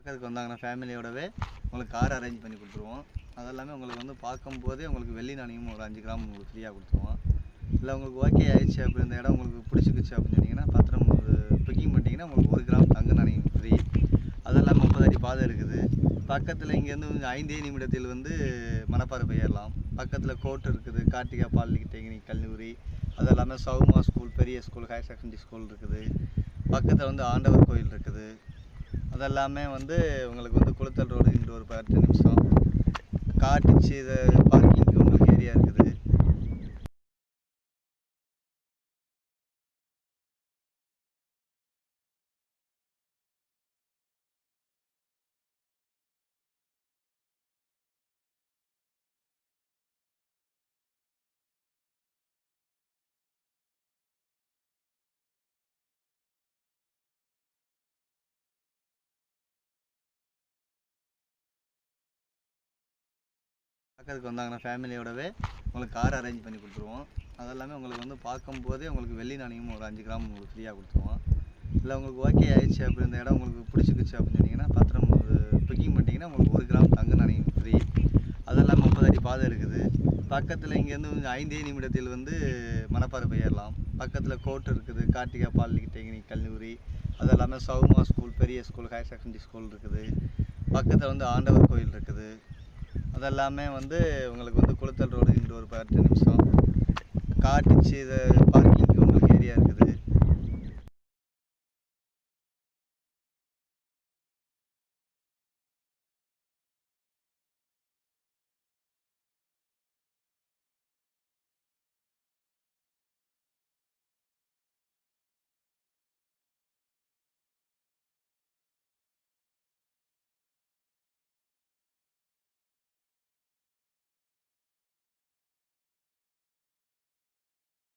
பார்க்கறதுக்கு வந்தாங்கன்னா ஃபேமிலியோடவே உங்களுக்கு கார் அரேஞ்ச் பண்ணி கொடுத்துருவோம். அதெல்லாமே உங்களுக்கு வந்து பார்க்கும்போதே உங்களுக்கு வெள்ளி நாணயம் ஒரு 5 கிராம் உங்களுக்கு ஃப்ரீயாக கொடுத்துருவோம். இல்லை உங்களுக்கு ஓகே ஆயிடுச்சு அப்படி இந்த இடம் உங்களுக்கு பிடிச்சிக்கிச்சு அப்படின்னு சொன்னீங்கன்னா பத்திரம் புக்கிங் பண்ணிட்டீங்கன்னா உங்களுக்கு 1 கிராம் தங்க நாணயம் ஃப்ரீ. அதெல்லாம் 30 அடி பாதை இருக்குது. பக்கத்தில் இங்கேருந்து 5 நிமிடத்தில் வந்து மணப்பாறை போயிடலாம். பக்கத்தில் கோர்ட் இருக்குது, கார்த்திகா பாலிடெக்னிக் கல்லூரி, அது எல்லாமே சௌமா ஸ்கூல், பெரிய ஸ்கூல், ஹையர் செகண்டரி ஸ்கூல் இருக்குது. பக்கத்தில் வந்து ஆண்டவர் கோயில் இருக்குது. அதெல்லாமே வந்து உங்களுக்கு வந்து குளத்தல் ரோடு இங்கிட்டு ஒரு 10 நிமிஷம். காட்டுச்சு இதை பார்க்கிங்க்கு உங்களுக்கு ஏரியா இருக்குது. பார்க்கறதுக்கு வந்தாங்கன்னா ஃபேமிலியோடவே உங்களுக்கு கார் அரேஞ்ச் பண்ணி கொடுத்துருவோம். அதெல்லாமே உங்களுக்கு வந்து பார்க்கும்போதே உங்களுக்கு வெள்ளி நாணயம் ஒரு 5 கிராம் உங்களுக்கு ஃப்ரீயாக கொடுத்துருவோம். இல்லை உங்களுக்கு ஓகே ஆயிடுச்சு அப்படி இந்த இடம் உங்களுக்கு பிடிச்சிக்கிச்சு அப்படின்னு சொன்னீங்கன்னா பத்திரம் புக்கிங் பண்ணிட்டீங்கன்னா உங்களுக்கு 1 கிராம் தங்க நாணயம் ஃப்ரீ. அதெல்லாம் 30 அடி பாதை இருக்குது. பக்கத்தில் இங்கேருந்து 5 நிமிடத்தில் வந்து மணப்பாறை போயிடலாம். பக்கத்தில் கோர்ட் இருக்குது, கார்த்திகா பாலிடெக்னிக் கல்லூரி, அது எல்லாமே சௌமா ஸ்கூல், பெரிய ஸ்கூல், ஹையர் செகண்டரி ஸ்கூல் இருக்குது. பக்கத்தில் வந்து ஆண்டவர் கோயில் இருக்குது. அதெல்லாமே வந்து உங்களுக்கு வந்து குளத்தல் ரோடு இங்கிட்டு ஒரு 10 நிமிஷம். காட்டுச்சு இதை பார்க்கிங்